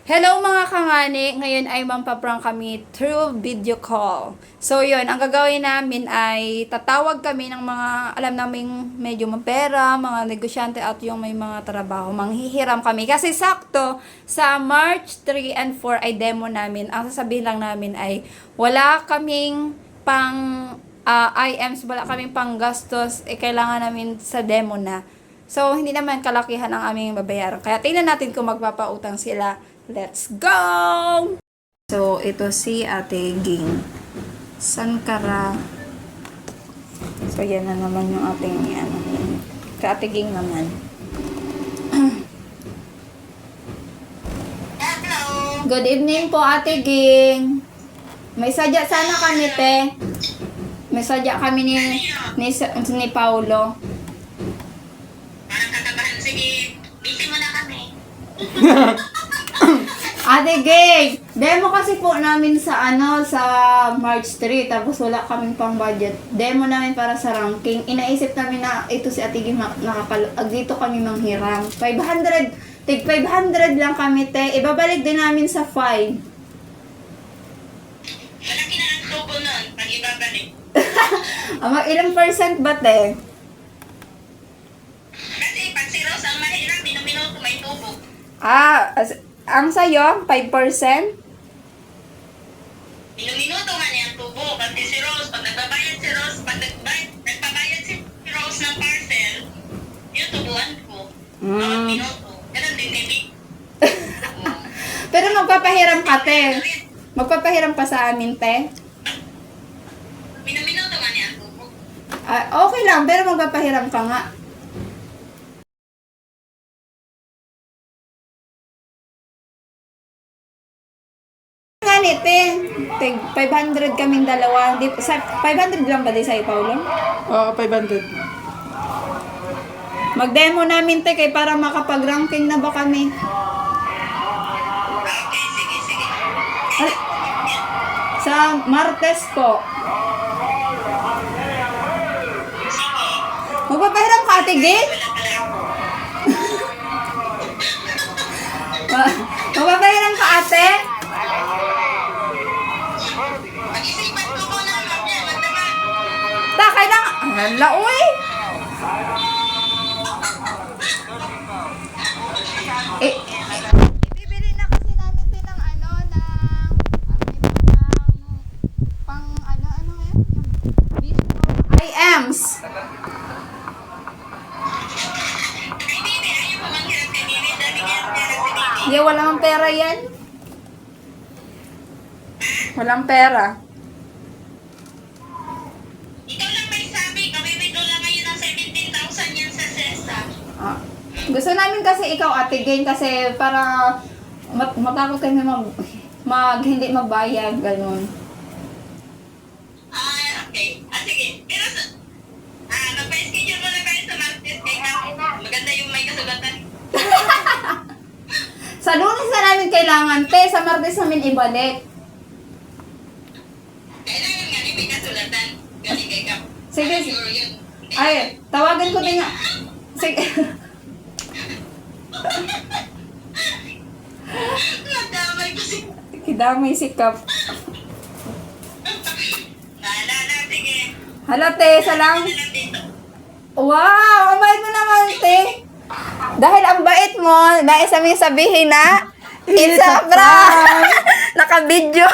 Hello mga kangani, ngayon ay mampaprank kami through video call. So yun, ang gagawin namin ay tatawag kami ng mga alam naming medyo mapera, mga negosyante at yung may mga trabaho. Manghihiram kami kasi sakto sa March 3 and 4 ay demo namin. Ang sasabihin lang namin ay wala kaming pang IMs, wala kaming pang gastos, kailangan namin sa demo na. So, hindi naman kalakihan ang aming babayaran. Kaya tingnan natin kung magpapautang sila. Let's go! So, ito si Ate Ging. Sankara. So, yan na naman yung ating ano. Ka Ate Ging naman. Good evening po, Ate Ging. May sadya sana kami, te. May sadya kami ni Paulo. Sige, busy mo na kami. Ate Gay, demo kasi po namin sa sa March 3 tapos wala kaming pang budget. Demo namin para sa ranking. Inaisip namin na ito si Ate Gay dito kami manghiram. 500 lang kami, te. Ibabalik din namin sa 5. Malaki na ang tubo nun pag ibabalik. Ilang percent ba, te? Kasi pag si Rose ang mahirap, minuminuto may tubo. Ang sayo, 5%? Minuminuto man yung tubo. Kasi si Rose, pag nagbabayad si Rose, pag nagbabayad si Rose ng parcel, yung tubuan ko. Bawat minuto. Ganun din, baby. Pero magpapahiram ka, te. Magpapahiram ka sa amin, te. Minuminuto man yung tubo. Okay lang, pero magpapahiram ka nga. Tig 500 kaming dalawa. 500 lang ba di sa'yo, Paulo? Oo, 500. Mag-demo namin, te, kay para makapag-ranking na ba kami? Okay, sige, sige. Sa Martes po. Magpapahiram ka, Ate Gay? Magpapahiram ka, ate? Pag-isipan ko muna, magdama. Kailangan. Hala, uy! Bibili na kasi namin din ng pang ano yan? Yung bistro IMs. Ay, baby, ayaw mo manghirap kay baby. Dami niya ang pera si baby. Hindi, walang pera yan. Walang pera. Ikaw lang may sabi, kami-withdraw lang ngayon ng 17,000 yan sa SESA. Gusto namin kasi ikaw, Ate Gain, kasi para matakot kami hindi magbayad, ganun. Okay. Sige. Pero nagpa-schedule mo na tayo sa Martes kay maganda yung may kasulatan. Sa Lunes na namin kailangan, te. Sa Martes namin ibalik. Kailangan nga may kasulatan. Galing kay Kap. Sige. Sure yun. Ay, tawagan ko din nga. Sige. Nadamay ko si... Kidamay si Kap. Sige. Hala, te. Salam. Ano lang dito? Wow! Ang bait mo naman, te. Dahil ang bait mo, nais namin sabihin na it's a prank! Naka-video.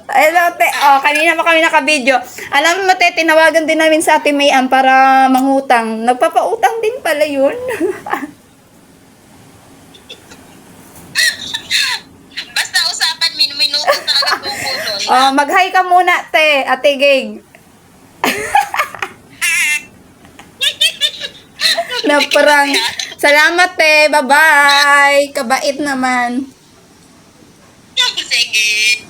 Hello, te. Kanina pa kami naka-video. Alam mo, te, tinawagan din namin sa Ate Mayan para mangutang. Nagpapautang din pala yun. Basta usapan, minuto talaga tubo nun. Mag-hi ka muna, te. Ate Gig. Na-prank. Salamat, te. Bye-bye. Kabait naman. Sige.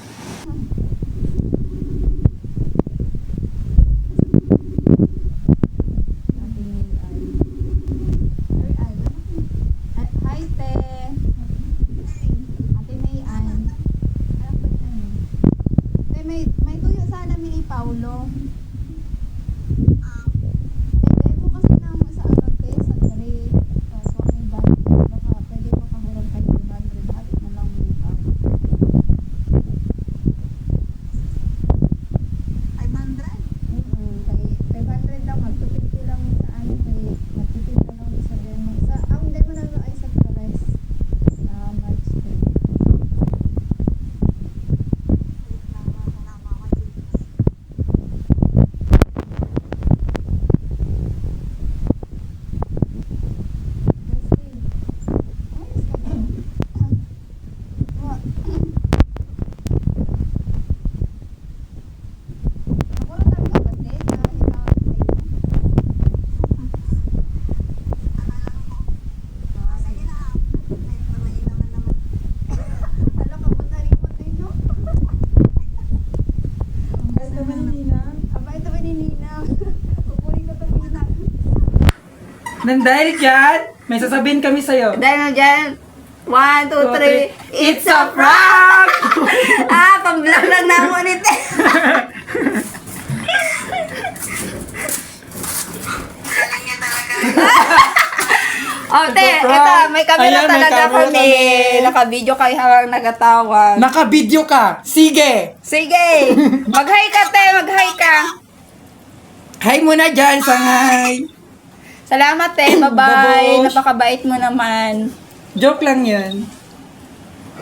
Hi, te. Ate Mayan. Te, may tuyo sana ni Paulo. Demo kasi naman sa te, sa Nang dahil dyan, may sasabihin kami sa'yo. Dahil mo dyan, 1, 2, 3, It's a prank! pang-vlog lang na ako ulit. Galing niya talaga. Te, Ito, ito, may camera Ayan, may talaga camera kami. kami. Naka-video kayo habang nagatawag. Naka-video ka! Sige! Sige! Mag-hi ka, te! Mag-hi ka! Hi muna dyan, sangay! Salamat, te! Bye-bye! Babush. Napakabait mo naman. Joke lang yun.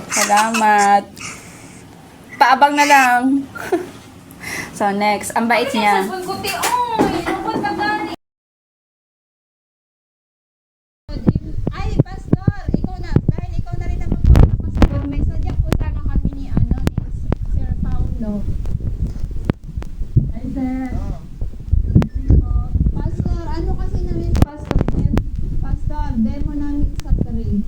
Salamat. Paabang na lang. So, next. Ang bait niya. Ay, Pastor! Ikaw na. Dahil ikaw na rin ang magpapasagod. May sadya po sana kami ni Sir Paulo. Ay, sir. Pastor, ano kasi namin, Pastor? Pastor, demo namin sa 3.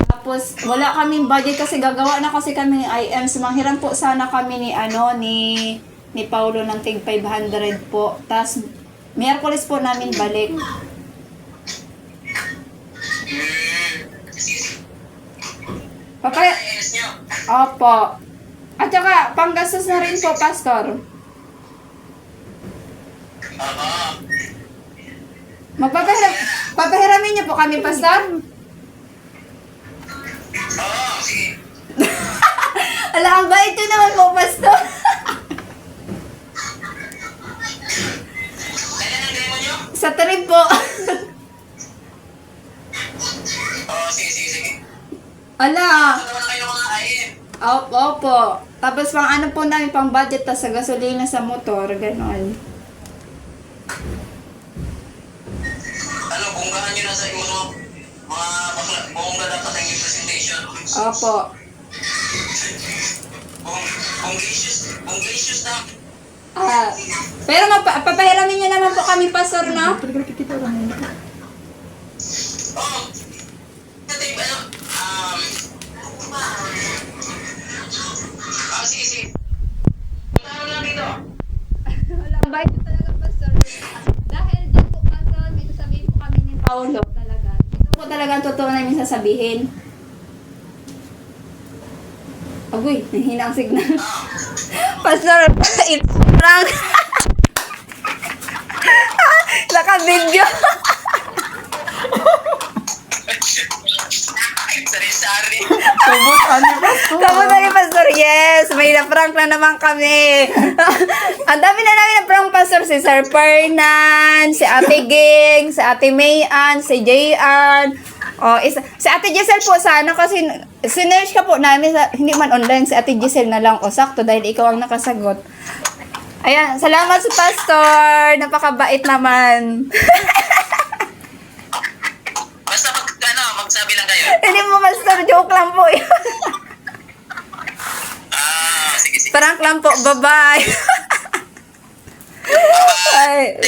Tapos, wala kaming budget kasi gagawa na kasi kami ng IMs. Manghiram po sana kami ni Paulo ng tig 500 po. Tapos, Miyerkules po namin balik. Papaya... Ayos niyo. Opo. At saka, panggastos na rin po, Pastor. Oo. Papahiramin niyo po kami, Pastor? Oo, sige. Ala, ang bait niyo naman po, Pastor. Kailan ang demo niyo? Sa 3 po. Oo, sige. Ala. Ano naman kayo ng mga IM? Opo. Tapos pang ano po namin, pang budget tas sa gasolina sa motor, ganon. Ano, bunggahan niyo na sa imo no? Mga bakla, bongga dapat ang iyong presentation. Opo. Bunglicious na. Pero papahiramin niyo naman po kami, Pastor, no? Oo. Pati, ano, sige. Punta mo lang dito. Wala, ang bait niyo talaga, Pastor. Dahil dyan po, Pastor, may sasabihin po kami ni Paulo talaga. Ito po talaga ang totoo namin sasabihin. Agoy, nahina ang signal. Pastor, it's prank. Naka-video. Sari-sari. Tubos, ano ba? Kamu na ni Pastor, yes! May na-prank na naman kami. Ang dami na namin na-prank, Pastor. Si Sir Fernan, si Ate Ging, si Ate Mayan, si Jayan. Si Ate Giselle po sana kasi sinerge ka po namin hindi man online, si Ate Giselle na lang. Sakto dahil ikaw ang nakasagot. Ayan, salamat sa Pastor. Napakabait naman. Basta magsabi lang kayo. Hindi mo, Pastor. Joke lang po yun. Sige. Prank lang po. Bye-bye. Ay,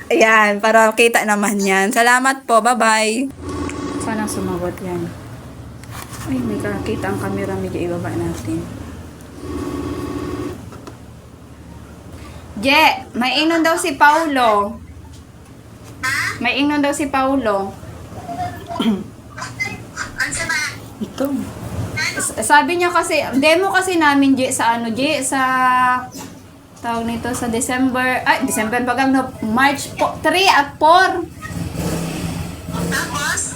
ayan, para kita naman yan. Salamat po. Bye-bye. Sana sumagot yan. Ay, may kakita ang camera. Medyo ibaba natin. Je, may ingnon daw si Paulo. May ingnon daw si Paulo. Ansa ba? Ito. Sabi niya kasi, demo kasi namin, Je, sa tawag nito, sa December bagang no, March 3 at 4. Tapos?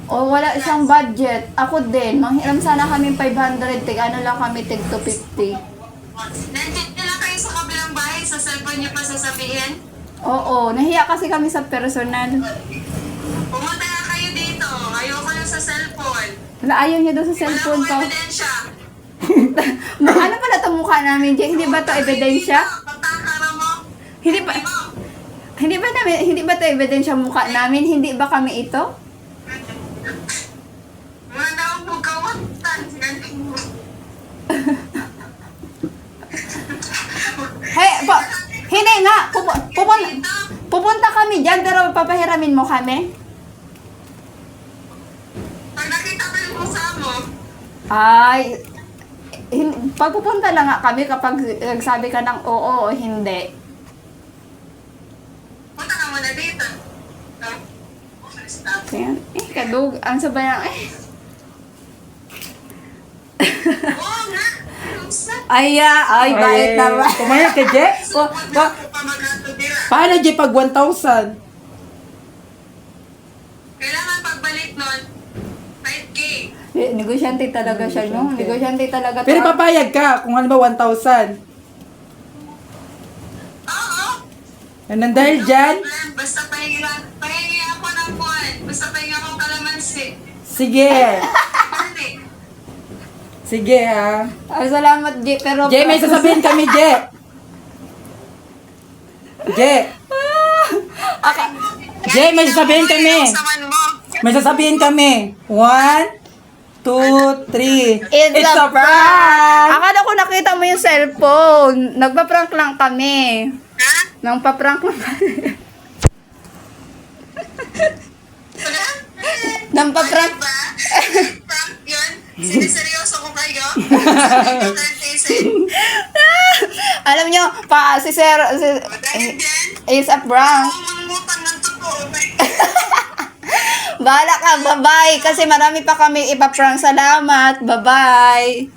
O wala siyang budget. Ako din, manghiram sana kami 500, ano lang kami, tig 250. Nandiyan lang kayo sa kabilang bahay, sa cellphone niyo pa sasabihin? Oo, nahiya kasi kami sa personal. Pumunta na kayo dito. Ayoko yung sa cellphone. Wala, ayaw niya daw sa cellphone Wala ko. akong ebidensya. Ano pala itong mukha namin, Je? Hindi ba ito ebidensya? Patakara mo. Hindi ba ito ebidensya mukha namin? Hindi ba kami ito? Wala na akong bugawatan. Hindi nga. Pupunta kami dyan, pero papahiramin mo kami. Pag nakita ko yung musa mo, Ay, pagpupunta lang nga kami kapag nagsabi ka ng oo o hindi. na dito. Ayan. Kadug. Ang sabayang, Oo nga. Ay, bait naman. Pumayag ka, Je? Paano, Je, pag 1,000? Kailangan pagbalik nun, 5K. Negosyante talaga siya, no? Negosyante talaga. Pero papayag ka kung ano ba 1,000. Oo. Yan dahil dyan. Basta pahingi ako ng buwan. Basta pahingi ako kalamansi. Sige. Pwede. Sige, ha. Salamat, J. Pero... Je, may sasabihin kami, Je. Je. Okay. Je, may sasabihin kami. Saman mo. May sasabihin kami. 1, 2, 3. It's a prank! Akala ko nakita mo yung cellphone. Nagpa-prank lang kami. Ha? Nang pa-prank lang kami. Nang pa-prank. Diba? Prank yun? Siniseryoso ko kayo? Hindi Alam nyo, si Sir, Dahil dyan, is a prank. ako mangutang ng totoo. Bahala ka, bye-bye. Kasi marami pa kami ipa-prank. Salamat, bye-bye.